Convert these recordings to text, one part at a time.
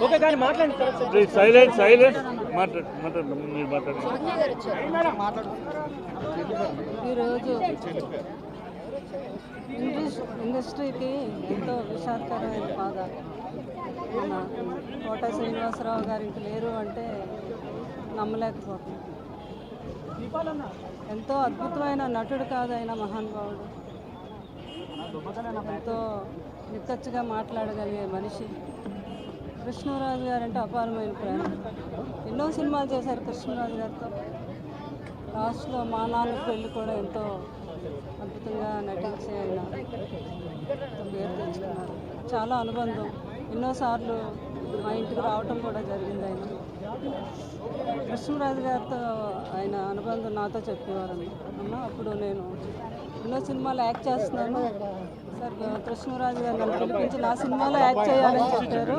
Okay కానీ మాట్లాడండి please silence silence మాట్లాడు మీరు మాట్లాడండి. ఈరోజు ఇండస్ట్రీకి ఎంతో విషాదకరమైన బాధ. మన కోట శ్రీనివాసరావు గారు ఇంక లేరు అంటే నమ్మలేకపోతుంది. ఎంతో అద్భుతమైన నటుడు కాదు ఆయన, మహానుభావుడు. ఎంతో నిక్కచ్చిగా మాట్లాడగలిగే మనిషి. కృష్ణరాజు గారు అంటే అపారమైన ప్రేమ. ఎన్నో సినిమాలు చేశారు కృష్ణరాజు గారితో. లాస్ట్లో మా నాన్న పెళ్ళి కూడా ఎంతో అద్భుతంగా నటించి ఆయన పేరు తెచ్చుకున్నారు. చాలా అనుబంధం. ఎన్నోసార్లు మా ఇంటికి రావటం కూడా జరిగింది ఆయన. కృష్ణరాజు గారితో ఆయన అనుబంధం నాతో చెప్పేవారు. అమ్మ అప్పుడు నేను ఎన్నో సినిమాలు యాక్ట్ చేస్తున్నాను సార్, కృష్ణరాజు గారు నన్ను పిలిపించి నా సినిమాలో యాక్ట్ చేయాలని చెప్పారు.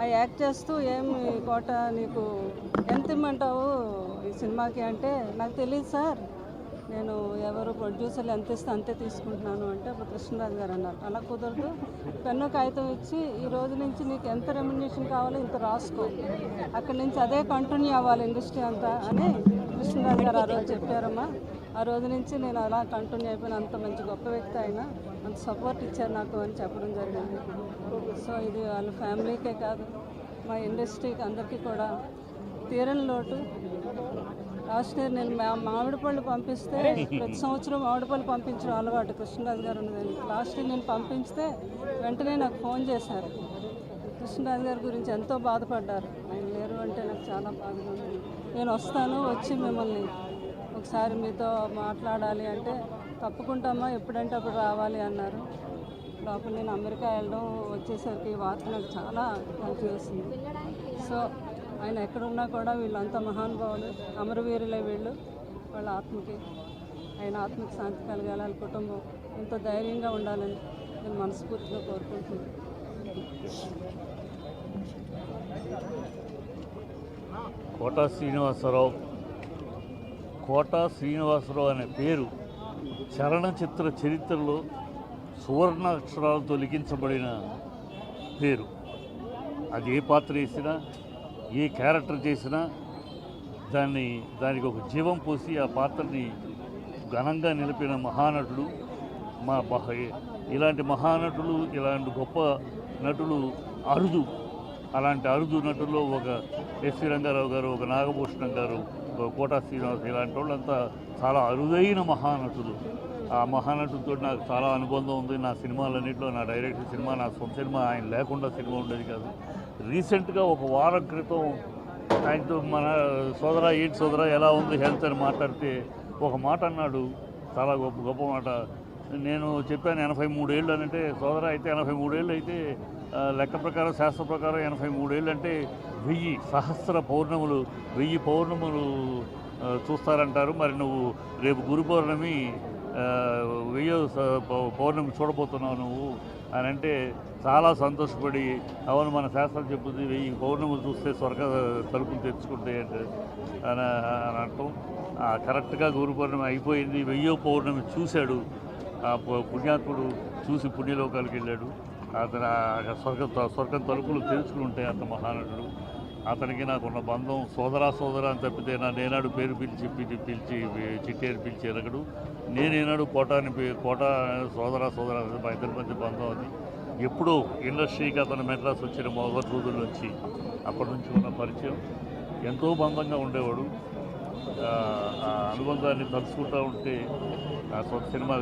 ఆ యాక్ట్ చేస్తూ ఏమి కోట నీకు ఎంత ఇమ్మంటావు ఈ సినిమాకి అంటే, నాకు తెలియదు సార్, నేను ఎవరు ప్రొడ్యూసర్లు ఎంత ఇస్తే అంతే తీసుకుంటున్నాను అంటే అప్పుడు కృష్ణరాజు గారు అన్నారు, అలా కుదరదు, పెన్ను కాగితం ఇచ్చి ఈ రోజు నుంచి నీకు ఎంత రెమ్యునరేషన్ కావాలో ఇంత రాసుకో, అక్కడి నుంచి అదే కంటిన్యూ అవ్వాలి ఇండస్ట్రీ అంతా అని కృష్ణరాజు గారు ఆ రోజు చెప్పారమ్మా. ఆ రోజు నుంచి నేను అలా కంటిన్యూ అయిపోయిన. అంత మంచి గొప్ప వ్యక్తి ఆయన, అంత సపోర్ట్ ఇచ్చారు నాకు అని చెప్పడం జరిగింది. సో ఇది వాళ్ళ ఫ్యామిలీకే కాదు మా ఇండస్ట్రీకి అందరికీ కూడా తీరని లోటు. లాస్ట్ ఇయర్ నేను మామిడి పళ్ళు పంపిస్తే, ప్రతి సంవత్సరం మామిడి పళ్ళు పంపించడం అలవాటు కృష్ణరాజు గారు ఉన్నదని. లాస్ట్ ఇయర్ నేను పంపించితే వెంటనే నాకు ఫోన్ చేశారు. కృష్ణరాజు గారి గురించి ఎంతో బాధపడ్డారు. ఆయన లేరు అంటే నాకు చాలా బాధగా ఉంది. నేను వస్తాను, వచ్చి మిమ్మల్ని ఒకసారి మీతో మాట్లాడాలి అంటే, తప్పకుండా ఎప్పుడంటే అప్పుడు రావాలి అన్నారు. లోపల నేను అమెరికా వెళ్ళడం వచ్చేసరికి ఈ వార్త నాకు చాలా హెల్ప్ చేసింది. సో ఆయన ఎక్కడున్నా కూడా వీళ్ళంతా మహానుభావులు, అమరవీరులే వీళ్ళు. వాళ్ళ ఆత్మకి, ఆయన ఆత్మకి శాంతి కలగాలి, కుటుంబం ఎంతో ధైర్యంగా ఉండాలని నేను మనస్ఫూర్తిగా కోరుకుంటున్నాను. కోట శ్రీనివాసరావు అనే పేరు చలనచిత్ర చరిత్రలో సువర్ణ అక్షరాలతో లిఖించబడిన పేరు. అది ఏ పాత్ర వేసినా, ఏ క్యారెక్టర్ చేసినా దానికి ఒక జీవం పోసి ఆ పాత్రని ఘనంగా నిలిపిన మహానటుడు. ఇలాంటి మహానటులు, ఇలాంటి గొప్ప నటులు అరుదు. అలాంటి అరుదు నటుల్లో ఒక ఎస్వి రంగారావు గారు, ఒక నాగభూషణం గారు, ఒక కోట శ్రీనివాస్, ఇలాంటి వాళ్ళంతా చాలా అరుదైన మహానటులు. ఆ మహానటుడితో నాకు చాలా అనుబంధం ఉంది. నా సినిమాలన్నింటిలో, నా డైరెక్టర్ సినిమా, నా సొంత సినిమా ఆయన లేకుండా సినిమా ఉండేది కాదు. రీసెంట్గా ఒక వారం క్రితం ఆయనతో మన సోదరా ఏంటి సోదరా ఎలా ఉంది హెల్త్ అని మాట్లాడితే ఒక మాట అన్నాడు, చాలా గొప్ప మాట. నేను చెప్పాను 83 ఏళ్ళు అని. అంటే సోదరా అయితే 83 ఏళ్ళు అయితే లెక్క ప్రకారం, శాస్త్ర ప్రకారం 83 ఏళ్ళు అంటే 1000 పౌర్ణములు చూస్తారంటారు. మరి నువ్వు రేపు గురు పౌర్ణమి 1000 పౌర్ణమి చూడబోతున్నావు నువ్వు అని అంటే చాలా సంతోషపడి, అవును మన శాస్త్రం చెప్పుద్ది 1000 పౌర్ణములు చూస్తే స్వర్గ తలుపులు తెచ్చుకుంటాయి అని అంటాం. కరెక్ట్గా గురు పౌర్ణమి అయిపోయింది. 1000వ పౌర్ణమి చూశాడు ఆ పుణ్యాత్ముడు. చూసి పుణ్యలోకాలకు వెళ్ళాడు. అతను స్వర్గం తలుపులు తెరుచుకుంటే అంత మహానటుడు. అతనికి నాకున్న బంధం సోదరా అని తప్పితే నేనాడు పేరు పిలిచి చిట్టేరు పిలిచి ఎరగడు. నేనేనాడు కోట సోదరా మా ఇద్దరి మధ్య బంధం అది. ఎప్పుడూ ఇండస్ట్రీకి అతను మెడ్రాస్ వచ్చిన మొదటి రోజుల నుంచి, అప్పటి నుంచి ఉన్న పరిచయం, ఎంతో బంధంగా ఉండేవాడు. ఆ అనుబంధాన్ని తలుచుకుంటూ ఉంటే ఆ సినిమా